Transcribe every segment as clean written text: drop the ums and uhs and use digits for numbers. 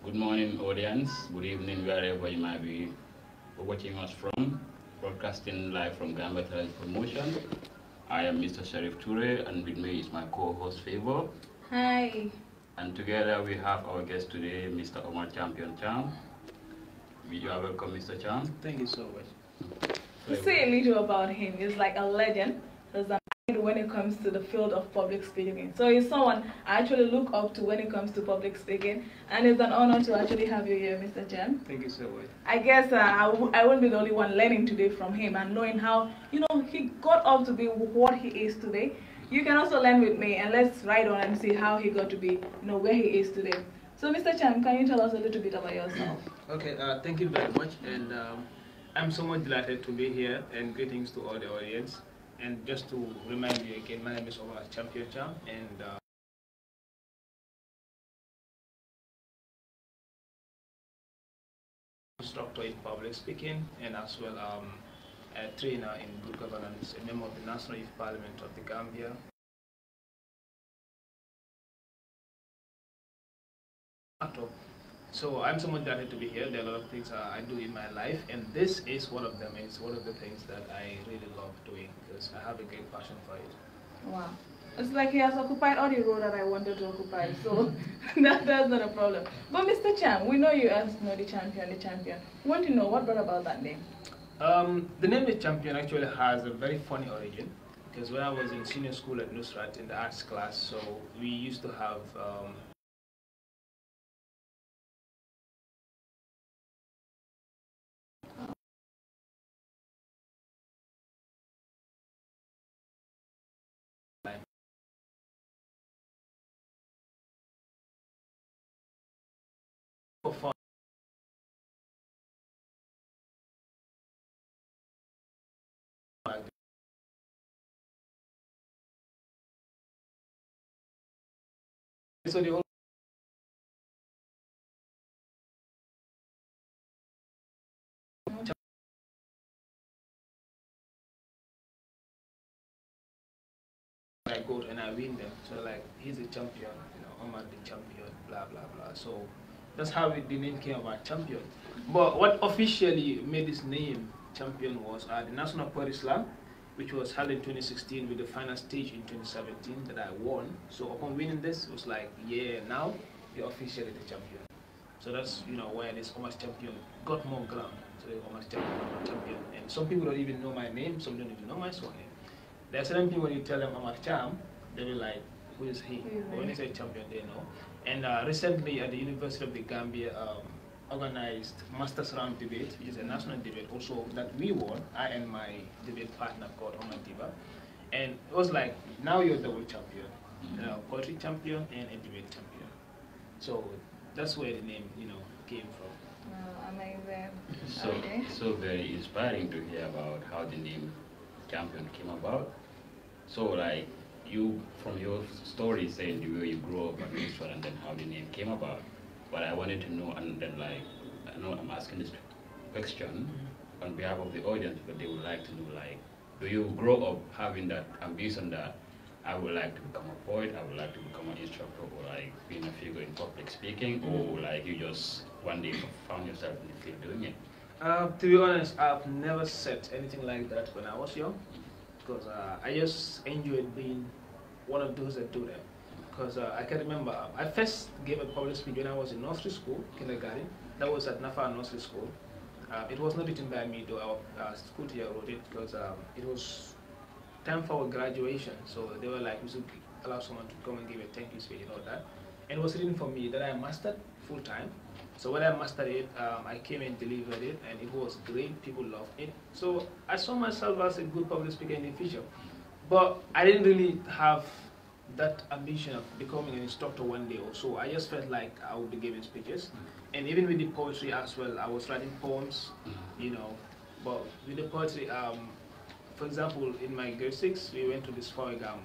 Good morning, audience. Good evening, wherever you might be watching us from. Broadcasting live from Gambia Talent Promotion. I am Mr. Sharif Toure, and with me is my co-host Favor. Hi. And together we have our guest today, Mr. Omar Cham. You are welcome, Mr. Cham. Thank you so much. To say a little about him, he's like a legend. He's an idol when it comes to the field of public speaking. So he's someone I actually look up to when it comes to public speaking, and it's an honor to actually have you here, Mr. Cham. Thank you so much. I guess I won't be the only one learning today from him and knowing how he got up to be what he is today. You can also learn with me, and let's ride on and see how he got to be where he is today. So, Mr. Cham, can you tell us a little bit about yourself? Okay, thank you very much, and I'm so much delighted to be here, and greetings to all the audience. And just to remind you again, my name is Omar Cham, and instructor in public speaking, and as well a trainer in good governance, a member of the National Youth Parliament of the Gambia. So I'm so much delighted to be here. There are a lot of things I do in my life, and this is one of them. It's one of the things that I really love doing because I have a great passion for it. Wow. It's like he has occupied all the role that I wanted to occupy, so that's not a problem. But Mr. Cham, we know you as the champion. We want to know what brought about that name. The name The Champion actually has a very funny origin because when I was in senior school at Nusrat in the arts class, so we used to have for fun. So the whole I go and I win them. So like he's a champion, Omar the champion, blah blah blah. So that's how the name came about, champion. But what officially made this name champion was the National Poetry Slam, which was held in 2016 with the final stage in 2017 that I won. So upon winning this, it was like, yeah, now you're officially the champion. So that's where this Omar's champion got more ground. So Omar's champion. And some people don't even know my name, some don't even know my surname. There are certain people when you tell them Omar Cham, they'll be like, who is he? But when you say champion, they know. And recently at the University of the Gambia, organized Masters Round Debate, which is a national debate also that we won, I and my debate partner called Omar Diba. And it was like, now you're double champion, poetry champion and a debate champion. So that's where the name, came from. Oh, amazing. So very inspiring to hear about how the name champion came about. So like you, from your story saying the way you grew up at Israel and then how the name came about, but I wanted to know, and then like, I know I'm asking this question on behalf of the audience, but they would like to know like, do you grow up having that ambition that I would like to become a poet, I would like to become an instructor, or like being a figure in public speaking, or like you just one day found yourself in the field doing it? To be honest, I've never said anything like that when I was young, because I just enjoyed being one of those that do that. Because I can remember, I first gave a public speech when I was in nursery school, kindergarten. That was at Nafa Nursery School. It was not written by me, though our school teacher wrote it, because it was time for our graduation. So they were like, we should allow someone to come and give a thank you speech and all that. And it was written for me that I mastered full time. So when I mastered it, I came and delivered it, and it was great. People loved it. So I saw myself as a good public speaker in the future. But I didn't really have that ambition of becoming an instructor one day or so. I just felt like I would be giving speeches. And even with the poetry as well, I was writing poems, But with the poetry, for example, in my grade 6, we went to this Foregam,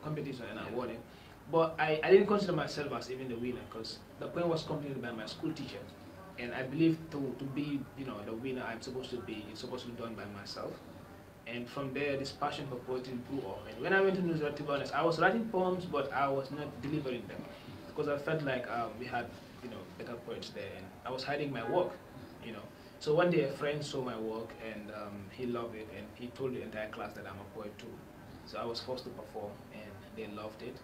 competition and I won it. But I didn't consider myself as even the winner because the poem was completed by my school teacher. And I believe to be, the winner it's supposed to be done by myself. And from there, this passion for poetry grew up. And when I went to New Zealand, to be honest, I was writing poems, but I was not delivering them. because I felt like we had, you know, better poets there, and I was hiding my work, you know. So one day a friend saw my work, and he loved it, and he told the entire class that I'm a poet too. So I was forced to perform, and they loved it.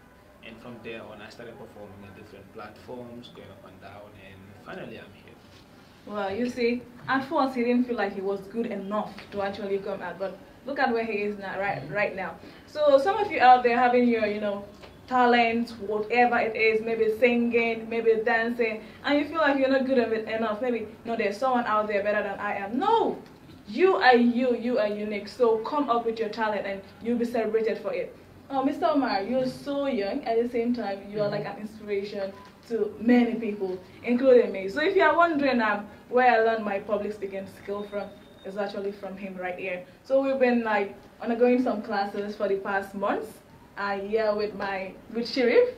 And from there on, I started performing on different platforms, going up and down, and finally I'm here. Well, you see, at first he didn't feel like he was good enough to actually come out, but look at where he is now, right now. So some of you out there having your, you know, talent, whatever it is, maybe singing, maybe dancing, and you feel like you're not good enough. Maybe, no, there's someone out there better than I am. No, you are you. You are unique. So come up with your talent, and you'll be celebrated for it. Oh, Mr. Omar, you're so young. At the same time, you are like an inspiration to many people, including me. So if you are wondering where I learned my public speaking skill from, it's actually from him right here. So we've been like undergoing some classes for the past months. Yeah, with Sheriff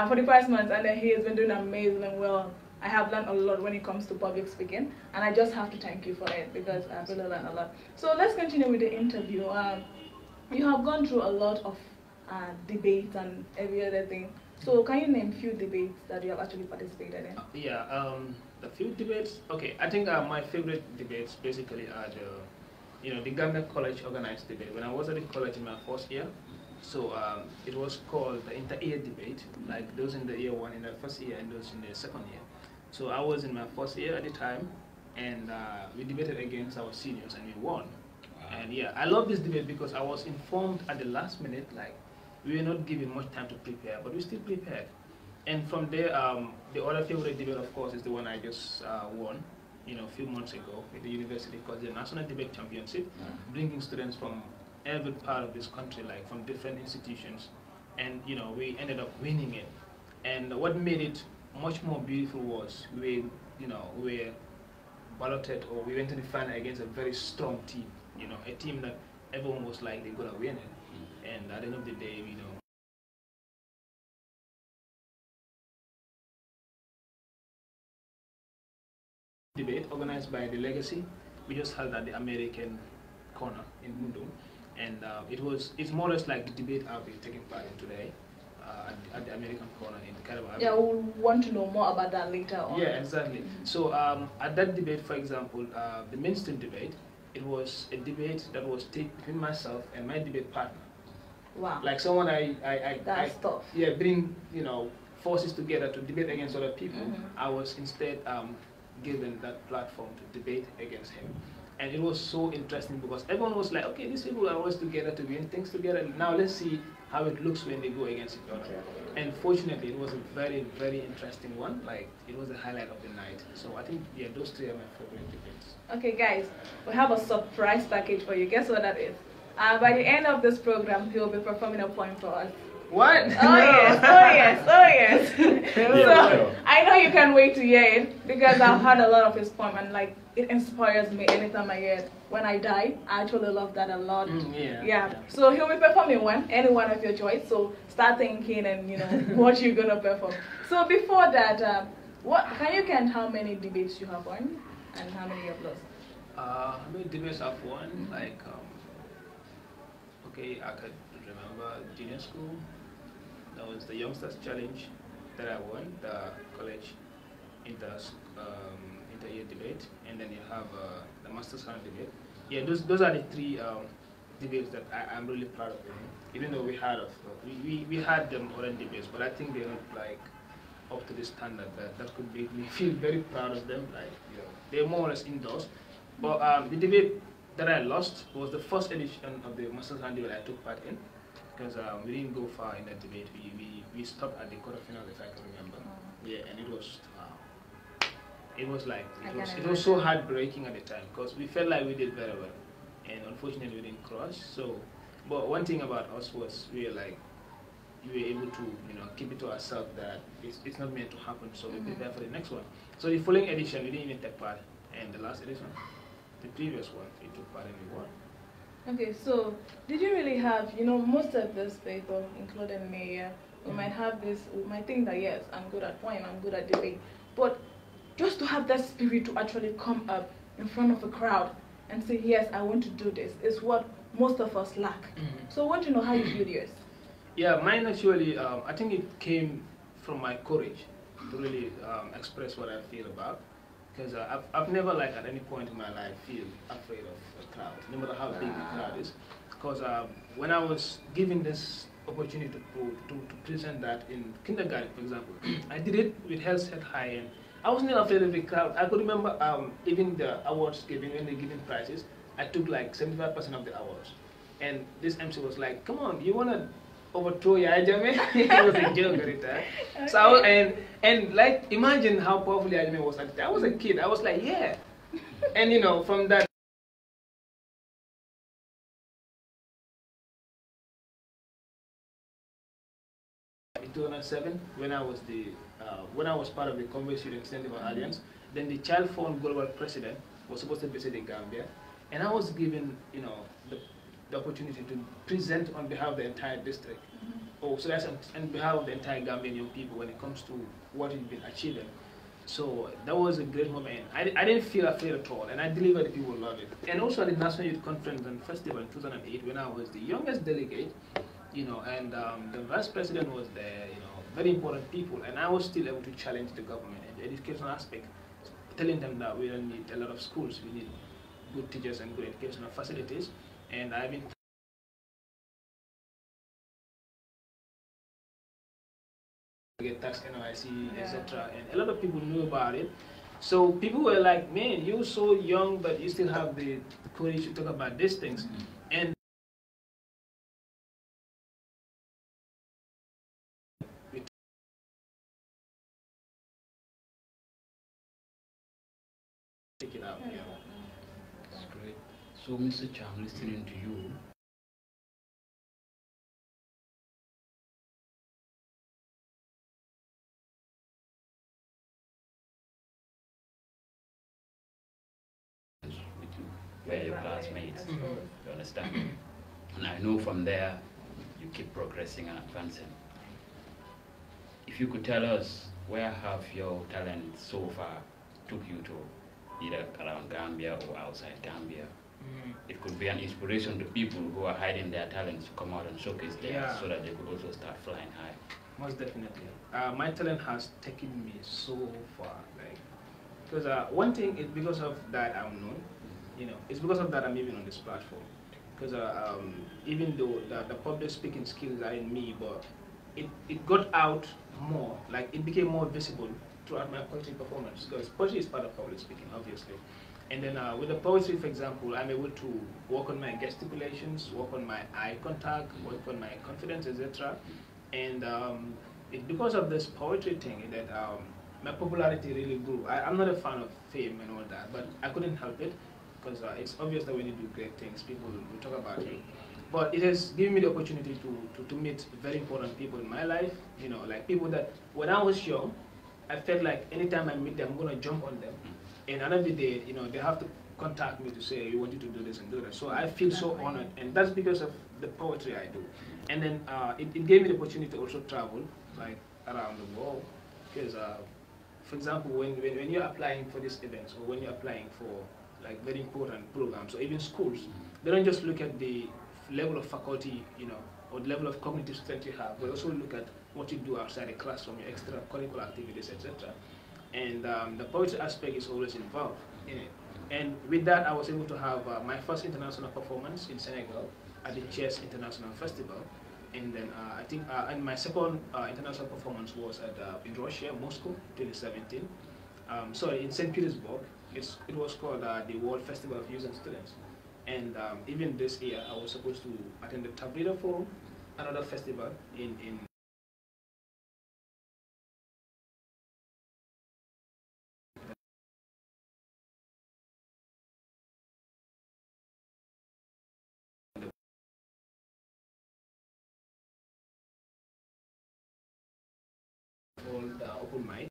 for the past months, and then he has been doing amazing well. I have learned a lot when it comes to public speaking, and I just have to thank you for it because I've really learned a lot. So let's continue with the interview. You have gone through a lot of debates and every other thing. So can you name few debates that you have actually participated in? Yeah, the few debates. Okay, I think my favorite debates basically are the Gambian College organized debate. When I was at the college in my first year, so it was called the inter-year debate, like those in the year one in the first year and those in the second year. So I was in my first year at the time, and we debated against our seniors and we won. And yeah, I love this debate because I was informed at the last minute, like we were not given much time to prepare, but we still prepared. And from there, the other favorite debate, of course, is the one I just won, you know, a few months ago with the university, called the National Debate Championship, bringing students from every part of this country, like from different institutions, and you know, we ended up winning it. And what made it much more beautiful was we were balloted, or we went to the final against a very strong team, you know, a team that everyone was like they're gonna win it. And at the end of the day, you know, debate organized by the Legacy, we just held at the American corner in Mundum, and it's more or less like the debate I'll be taking part in today at the American corner in the Caribbean. Yeah, we'll want to know more about that later on. Yeah, exactly. So at that debate, for example, the mainstream debate, it was a debate that was between myself and my debate partner. Wow. Like someone That's tough. Yeah, bring, you know, forces together to debate against other people. I was instead given that platform to debate against him. And it was so interesting because everyone was like, okay, these people are always together to win things together. Now let's see how it looks when they go against each other. And fortunately, it was a very, very interesting one. Like, it was the highlight of the night. So I think, yeah, those three are my favorite debates. Okay, guys, we have a surprise package for you. Guess what that is? By the end of this program, he will be performing a poem for us. What? Oh yes, oh yes, oh yes. So I know you can't wait to hear it because I've heard a lot of his poem and like it inspires me anytime I hear it. When I die, I actually love that a lot. Yeah. So he'll be performing any one of your choice. So start thinking and you know what you're gonna perform. So before that, can you count how many debates you have won and how many you have lost? How many debates I've won? Like okay, I could remember junior school. That was the Youngsters Challenge that I won, the college inter-year debate, and then you have the Masters Round debate. Yeah, those are the three debates that I'm really proud of them. Even though we had them other debates, but I think they're not like up to the standard that could make me feel very proud of them. Like, you know, they're more or less indoors. But the debate that I lost was the first edition of the Masters Round debate I took part in. Because we didn't go far in that debate. We stopped at the quarterfinal, if I can remember. Yeah, and it was it was like it was so heartbreaking at the time because we felt like we did very well, and unfortunately we didn't cross. So, but one thing about us was we were able to keep it to ourselves that it's not meant to happen. So we prepare for the next one. So the following edition we didn't even take part, and the last edition, the previous one, we took part and we won. Okay, so did you really have, most of this people, including me, we might have this, we might think that yes, I'm good at poem, I'm good at debate, but just to have that spirit to actually come up in front of a crowd and say, yes, I want to do this, is what most of us lack. So I want to know how you feel yours. Yeah, mine actually, I think it came from my courage to really express what I feel about. Because I've never, like, at any point in my life, feel afraid of a crowd, no matter how big the crowd is. Because when I was given this opportunity to present that in kindergarten, for example, I did it with head high, and I wasn't afraid of the crowd. I could remember even the awards given, when they're giving prizes, I took like 75% of the awards. And this MC was like, come on, you want to overthrow Yaya Jammeh? He was a joke at the time. Okay. So, and like, imagine how powerful Yaya Jammeh was at the time. I was a kid. I was like, yeah. And you know, from that, in 2007, when I was part of the Convoy Student Extended Alliance, then the Child Fund Global President was supposed to visit the Gambia, and I was given, you know, the opportunity to present on behalf of the entire district. Oh, so that's on behalf of the entire Gambian young people when it comes to what has been achieved. So that was a great moment. I didn't feel afraid at all, and I delivered the people loved it. And also at the National Youth Conference and Festival in 2008, when I was the youngest delegate, you know, and the vice president was there, you know, very important people, and I was still able to challenge the government in the educational aspect, telling them that we don't need a lot of schools, we need good teachers and good educational facilities. And I've been get tax NYC, etc. And a lot of people knew about it. So people were like, man, you're so young, but you still have the courage to talk about these things. And we take it out. Yeah. That's great. So, Mr. Cham, listening to you, where your classmates, you understand? And I know from there, you keep progressing and advancing. If you could tell us, where have your talent so far took you to, either around Gambia or outside Gambia? It could be an inspiration to people who are hiding their talents to come out and showcase theirs, so that they could also start flying high. Most definitely. My talent has taken me so far. Like, because one thing is because of that I'm known. You know, it's because of that I'm even on this platform. Because even though the public speaking skills are in me, but it got out more. Like, it became more visible throughout my poetry performance. Because poetry is part of public speaking, obviously. And then with the poetry, for example, I'm able to work on my gesticulations, work on my eye contact, work on my confidence, etc. And because of this poetry thing, that my popularity really grew. I'm not a fan of fame and all that, but I couldn't help it, because it's obvious that when you do great things, people will talk about you. But it has given me the opportunity to meet very important people in my life, you know, like people that when I was young, I felt like anytime I meet them, I'm going to jump on them. And another day, you know, they have to contact me to say, we want you to do this and do that. So I feel so honored, and that's because of the poetry I do. And then it gave me the opportunity to also travel, like, around the world. Because, for example, when you're applying for these events, or when you're applying for, like, very important programs, or even schools, they don't just look at the level of faculty, you know, or the level of cognitive strength you have, but also look at what you do outside the classroom, your extracurricular activities, etc. And the poetry aspect is always involved in it. And with that, I was able to have my first international performance in Senegal at the Chess International Festival. And then I think, and my second international performance was at in Russia, Moscow, 2017. Sorry, in St. Petersburg. It was called the World Festival of Youth and Students. And even this year, I was supposed to attend the Tabrida Forum, another festival in called Open Mic.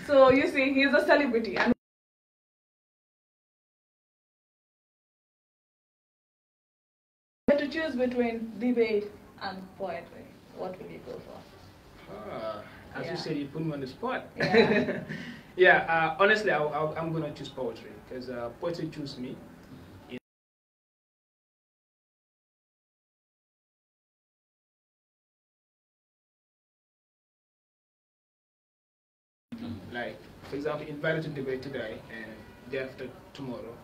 So you see, he's a celebrity. And to choose between debate and poetry, what will you go for? As you said, you put me on the spot. Yeah. Yeah, honestly, I'm gonna choose poetry because poetry choose me. Like, for example, invited to debate today and day after tomorrow.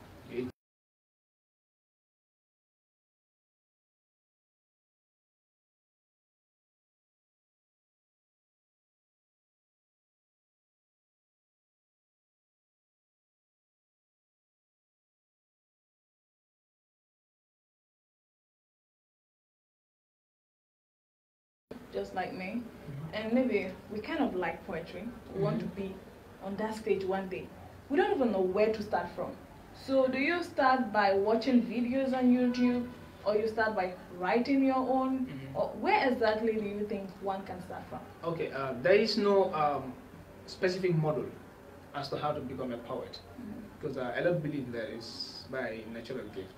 Just like me. And maybe we kind of like poetry. We want to be on that stage one day. We don't even know where to start from. So do you start by watching videos on YouTube, or you start by writing your own? Or where exactly do you think one can start from? Okay, there is no specific model as to how to become a poet, because I don't believe that is by natural gift.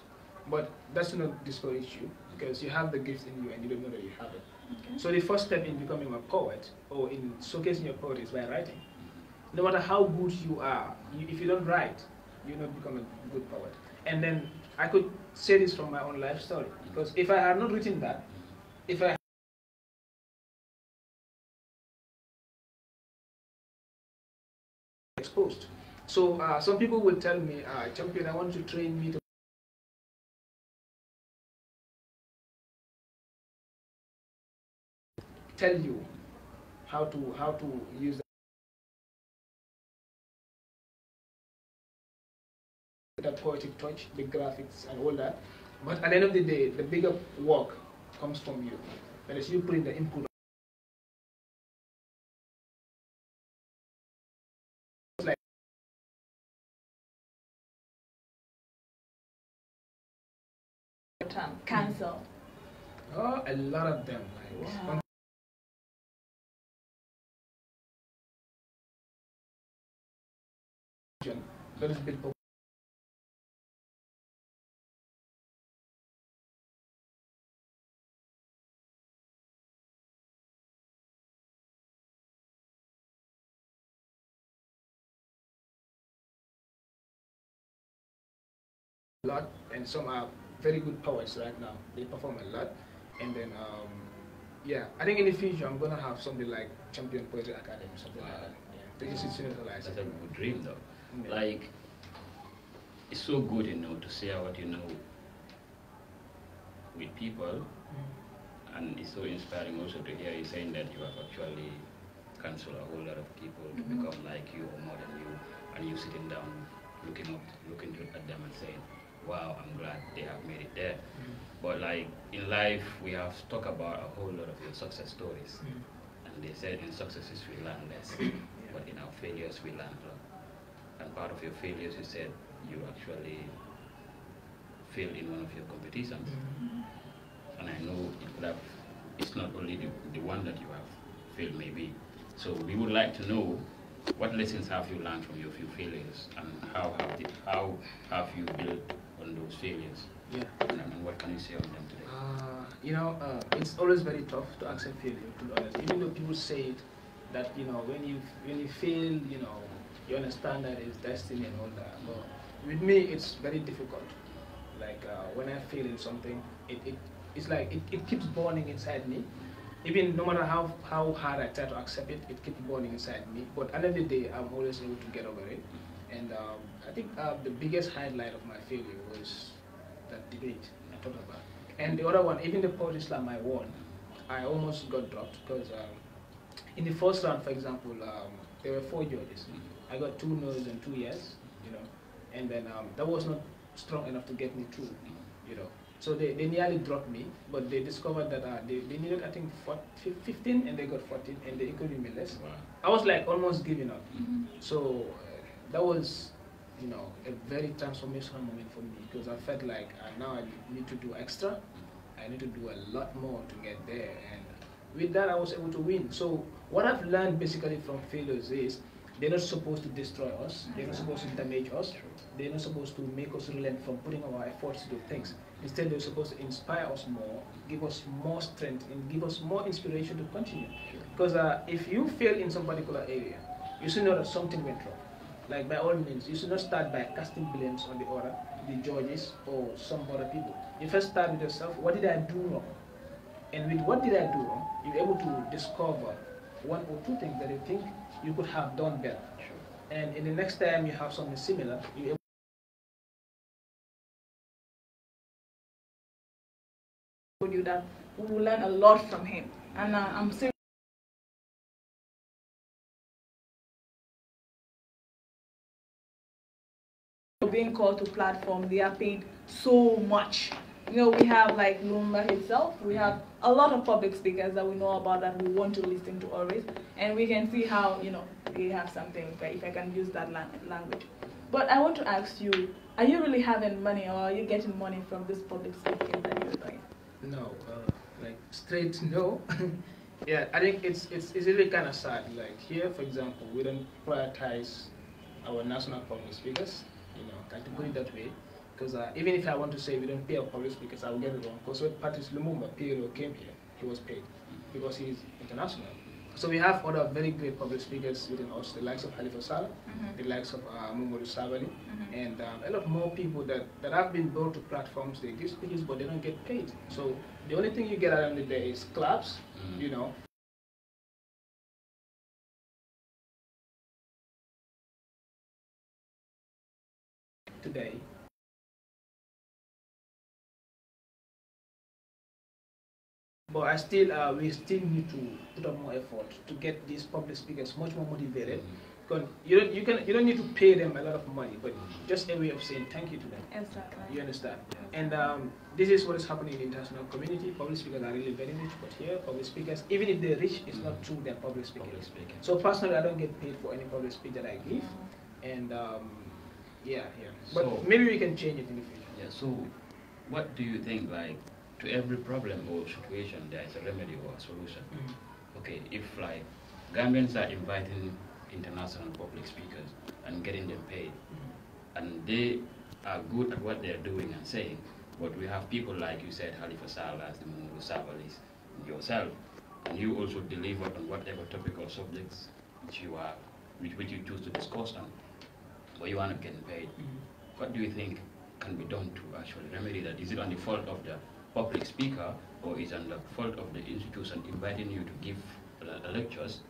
But that's not discourage you, because you have the gift in you and you don't know that you have it. Okay. So the first step in becoming a poet, or in showcasing your poetry, is by writing. No matter how good you are, if you don't write, you not become a good poet. And then I could say this from my own life story, because if I had not written that, if I exposed. So some people will tell me, Champion, I want to train me to tell you how to use that poetic touch, the graphics and all that. But at the end of the day, the bigger work comes from you. That is you putting the input. Like Cancel. oh, a lot of them. Like, Wow. that is built a lot, and some are very good poets right now. They perform a lot, and then yeah, I think in the future I'm gonna have something like Champion Poetry Academy, something like that. Yeah, they just institutionalize That's it. a good dream, though. Yeah. Like, it's so good, to share what you know with people, and it's so inspiring also to hear you saying that you have actually counseled a whole lot of people to become like you or more than you, and you sitting down, looking at them and saying, "Wow, I'm glad they have made it there." But like in life, we have talked about a whole lot of your success stories, and they said in successes we learn less, but in our failures we learn a lot. And part of your failures, you said you actually failed in one of your competitions. And I know it's not only the one that you have failed maybe. So we would like to know what lessons have you learned from your few failures, and how have you built on those failures? Yeah. And what can you say on them today? It's always very tough to accept failure, to be honest. Even though people say it, that when you fail, you understand that it's destiny and all that. But with me, it's very difficult. Like when I fail in something, it's like it keeps burning inside me. Even no matter how hard I try to accept it, it keeps burning inside me. But at the end of the day, I'm always able to get over it. And I think the biggest highlight of my failure was that debate I talked about. And the other one, even the poetry slam I won, I almost got dropped because in the first round, for example, there were 4 judges. I got 2 no's and 2 yes, and then that was not strong enough to get me through, So they nearly dropped me, but they discovered that they needed, I think, 15 and they got 14 and they included me less. Wow. I was like almost giving up. So that was, a very transformational moment for me because I felt like now I need to do extra. I need to do a lot more to get there. And with that, I was able to win. So what I've learned basically from failures is they're not supposed to destroy us. They're not supposed to damage us. They're not supposed to make us relent from putting our efforts to do things. Instead, they're supposed to inspire us more, give us more strength, and give us more inspiration to continue. Because if you fail in some particular area, you should know that something went wrong. Like by all means, you should not start by casting blames on the other, the judges or some other people. You first start with yourself. What did I do wrong? And with what did I do wrong, you're able to discover one or two things that you think you could have done better. Sure. And in the next time you have something similar, you're able you that we will learn a lot from him, and I'm serious. Being called to platform, they are paid so much. You know, we have like Lumba itself, we have a lot of public speakers that we know about that we want to listen to always, and we can see how, you know, they have something, if I can use that language. But I want to ask you, are you really having money, or are you getting money from this public speaking that you're doing? No, like straight no. Yeah, I think it's really kind of sad. Like here, for example, we don't prioritize our national public speakers. You know, like to put it that way, because even if I want to say we don't pay our public speakers, I will get it wrong. Because when Patrice Lumumba PLO came here, he was paid because he's international. So we have other very great public speakers within us, the likes of Halifa Saleh, the likes of Mumuru Sabali, and a lot more people that have been brought to platforms. They give speeches, but they don't get paid. So the only thing you get at the end of the day is claps, you know. Today. But we still need to put up more effort to get these public speakers much more motivated. Because you don't need to pay them a lot of money, but just a way of saying thank you to them. Exactly. You understand? And this is what is happening in the international community. Public speakers are really very rich, but here public speakers, even if they're rich, it's not through their public speaking. So personally, I don't get paid for any public speech that I give, and yeah. But so, maybe we can change it in the future. Yeah. So, what do you think? Like, to every problem or situation, there is a remedy or a solution. Okay, if like Gambians are inviting international public speakers and getting them paid, and they are good at what they're doing and saying, but we have people like you said, Halifa Saleh, the Mungu Sabalis, yourself, and you also deliver on whatever topical subjects which you choose to discuss on, but you are not getting paid. What do you think can be done to actually remedy that? Is it on the fault of the public speaker, or is it on the fault of the institution inviting you to give lectures,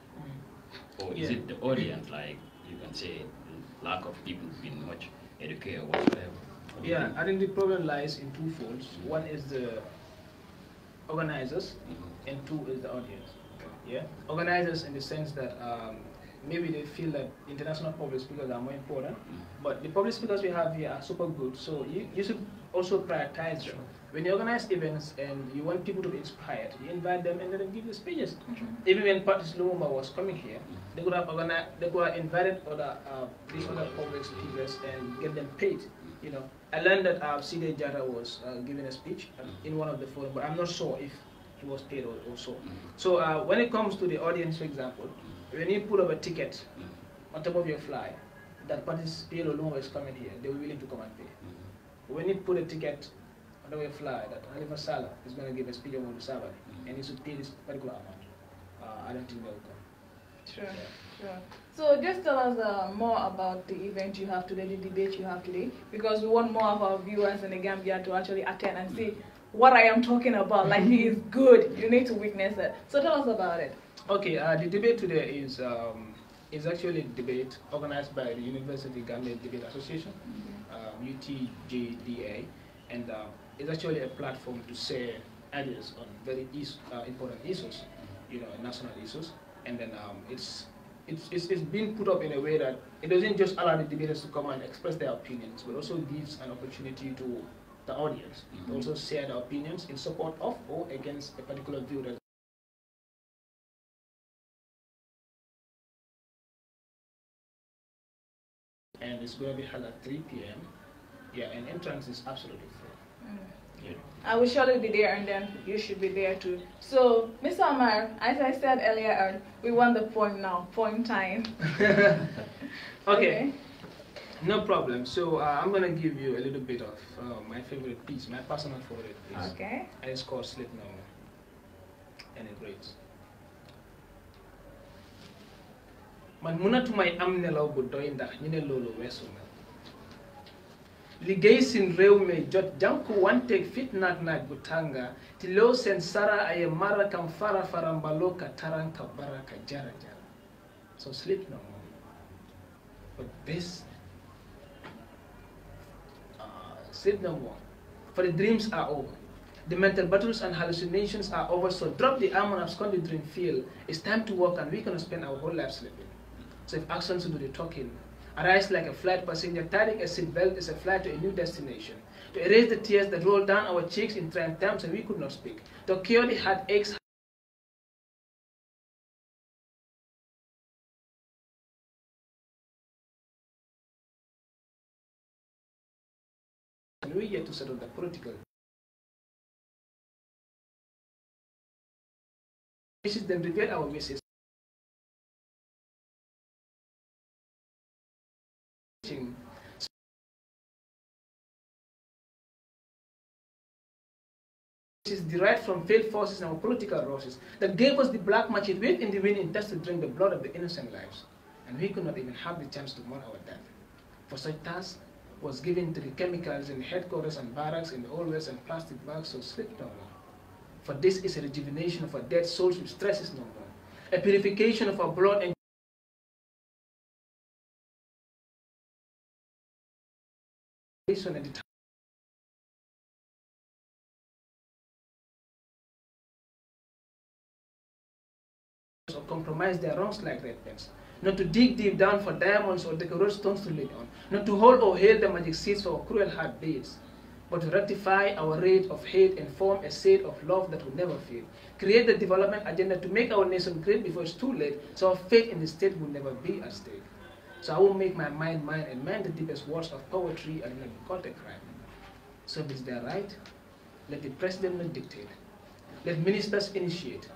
or is it the audience, like you can say, lack of people being much educated or whatsoever? I think the problem lies in two folds. One is the organizers, and two is the audience. Yeah, organizers in the sense that maybe they feel that international public speakers are more important, but the public speakers we have here are super good, so you should also prioritize them. When you organize events and you want people to be inspired, you invite them and let them give the speeches. Even when Patrice Lumumba was coming here, they could have invited these other public speakers and get them paid. You know, I learned that C.D. Jata was giving a speech in one of the forums, but I'm not sure if he was paid or so. So when it comes to the audience, for example, when you put up a ticket on top of your fly that Patrice Lumumba is coming here, they will be willing to come and pay. When you put a ticket on top of your fly that Halifa Saleh is going to give a speech on the Sabbath, and you should pay this particular amount, I don't think they will come. Sure, sure. So just tell us more about the event you have today, the debate you have today, because we want more of our viewers in the Gambia to actually attend and see what I am talking about. Like, he is good. You need to witness it. So tell us about it. Okay, the debate today is actually a debate organized by the University Gambian Debate Association, UTJDA, and it's actually a platform to share ideas on very important issues, you know, national issues, and then it's been put up in a way that it doesn't just allow the debaters to come and express their opinions, but also gives an opportunity to the audience to also share their opinions in support of or against a particular view that. And it's going to be held at 3 p.m. Yeah, and entrance is absolutely free. I will surely be there, and then you should be there too. So, Mr. Omar, as I said earlier, we want the point now, point time. Okay, no problem. So I'm going to give you a little bit of my favorite piece, my personal favorite piece. Okay. And it's called Sleep No More. And it reads, man mënatumay am nelaw bu doy ndax ñu ne loolu weesu na liggéey sin réew mi jot jànku wanteeg fitnaak naaj bu tànga ti loo seen sara ay mara kam fara fara mbaloo ka taranka baraka jara jara so sleep no more but this sleep no more for the dreams are over. The mental battles and hallucinations are over, so drop the arm and abscond the dream field. It's time to work and we cannot spend our whole life sleeping. So if actions do the talking, arise like a flight passenger, tying a seatbelt is a flight to a new destination. To erase the tears that roll down our cheeks in trying times and we could not speak. To cure the heartaches, and we yet to settle the political issues, then reveal our wishes. Is derived from failed forces and our political rushes that gave us the black market weight in the wind in test to drink the blood of the innocent lives. And we could not even have the chance to mourn our death. For such task was given to the chemicals in the headquarters and barracks in the old west and plastic bags, so sleep no more. For this is a rejuvenation of our dead souls with stresses no more. A purification of our blood and or compromise their wrongs like red pens, not to dig deep down for diamonds or decorate stones to lay on, not to hold or hail the magic seeds for our cruel heartbeats, but to rectify our rate of hate and form a seed of love that will never fail. Create the development agenda to make our nation great before it's too late, so our fate in the state will never be at stake. So I will make my mind mine and mine the deepest words of poetry and not call a crime. So if it's their right, let the president not dictate. Let ministers initiate.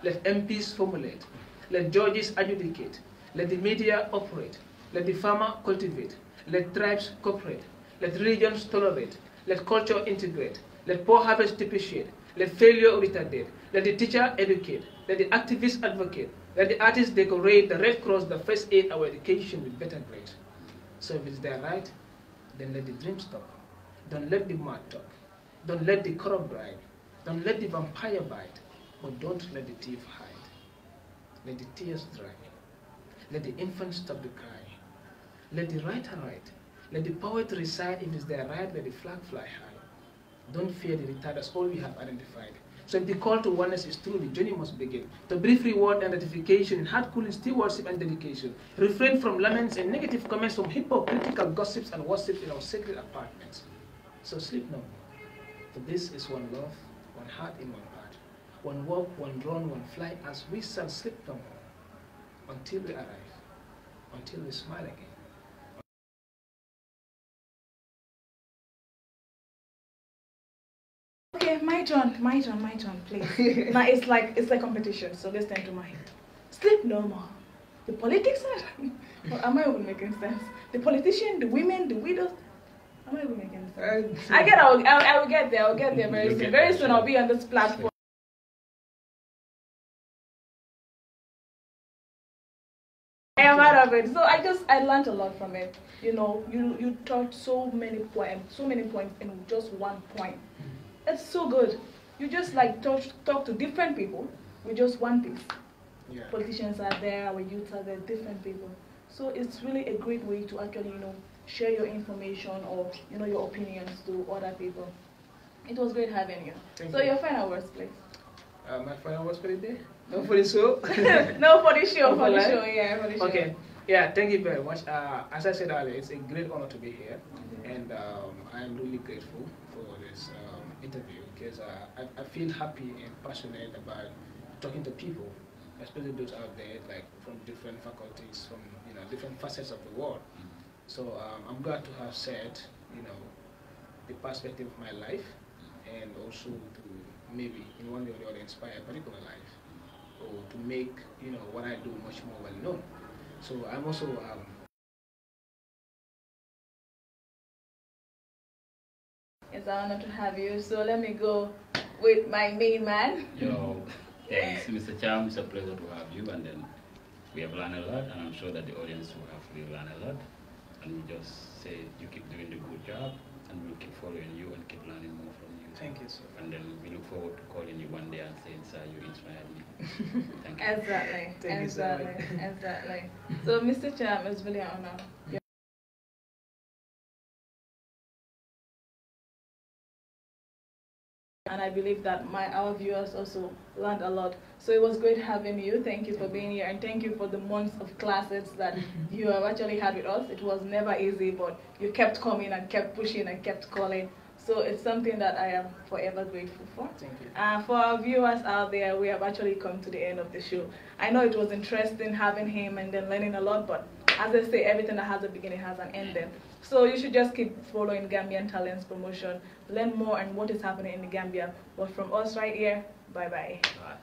Let MPs formulate. Let judges adjudicate. Let the media operate. Let the farmer cultivate. Let tribes cooperate. Let religions tolerate. Let culture integrate. Let poor harvest depreciate. Let failure retardate. Let the teacher educate. Let the activist advocate. Let the artist decorate. The Red Cross, the first aid our education with better grades. So if it's their right, then let the dream stop. Don't let the mad talk. Don't let the corrupt bribe. Don't let the vampire bite. But don't let the thief hide. Let the tears dry. Let the infant stop the cry. Let the writer write. Let the poet recite. If it's their right, let the flag fly high. Don't fear the retard, that's all we have identified. So if the call to oneness is true, the journey must begin. To brief reward and ratification in heart cooling stewardship and dedication. Refrain from laments and negative comments from hypocritical gossips and worships in our sacred apartments. So sleep no more. For this is one love, one heart in one heart. One walk, one run, one fly, as we shall sleep no more. Until we arrive. Until we smile again. Okay, my turn, please. Now it's like competition, so listen to mine. Sleep no more. The politics are, or am I even making sense? The politician, the women, the widows. Am I even making sense? I will get there. I'll get there very soon. Very soon I'll be on this platform. I am out of it. So I learned a lot from it. You know, you taught so many points in just one point. It's so good. You just like talk to different people with just one piece. Yeah. Politicians are there, our youths are there, different people. So it's really a great way to actually, share your information or, your opinions to other people. It was great having you. Thank you. Your final words, please. My final words for the day? No, for the show? No, for the show, for the show, yeah, for the show. Okay. Yeah, thank you very much. As I said earlier, it's a great honor to be here. And I'm really grateful for this interview because I feel happy and passionate about talking to people, especially those out there like from different faculties, from different facets of the world. So I'm glad to have said the perspective of my life, and also to maybe in one way or the other inspire a particular life, or to make what I do much more well known. So I'm also It's an honor to have you. So let me go with my main man. Yo, thanks, Mr. Cham. It's a pleasure to have you. And then we have learned a lot, and I'm sure that the audience will have really learned a lot. And we just say you keep doing the good job, and we'll keep following you and keep learning more from you. Thank you, sir. And then we look forward to calling you one day and saying, sir, you inspired me. Thank you. Exactly. Thank you so much. Exactly. So, Mr. Cham, it's really an honor. And I believe that our viewers also learned a lot. So it was great having you. Thank you for being here, and thank you for the months of classes that you have actually had with us. It was never easy, but you kept coming and kept pushing and kept calling. So it's something that I am forever grateful for. Thank you. For our viewers out there, we have actually come to the end of the show. I know it was interesting having him and then learning a lot, but as I say, everything that has a beginning has an end then. So you should just keep following Gambian Talents Promotion, learn more on what is happening in the Gambia. But from us right here, bye-bye. Bye.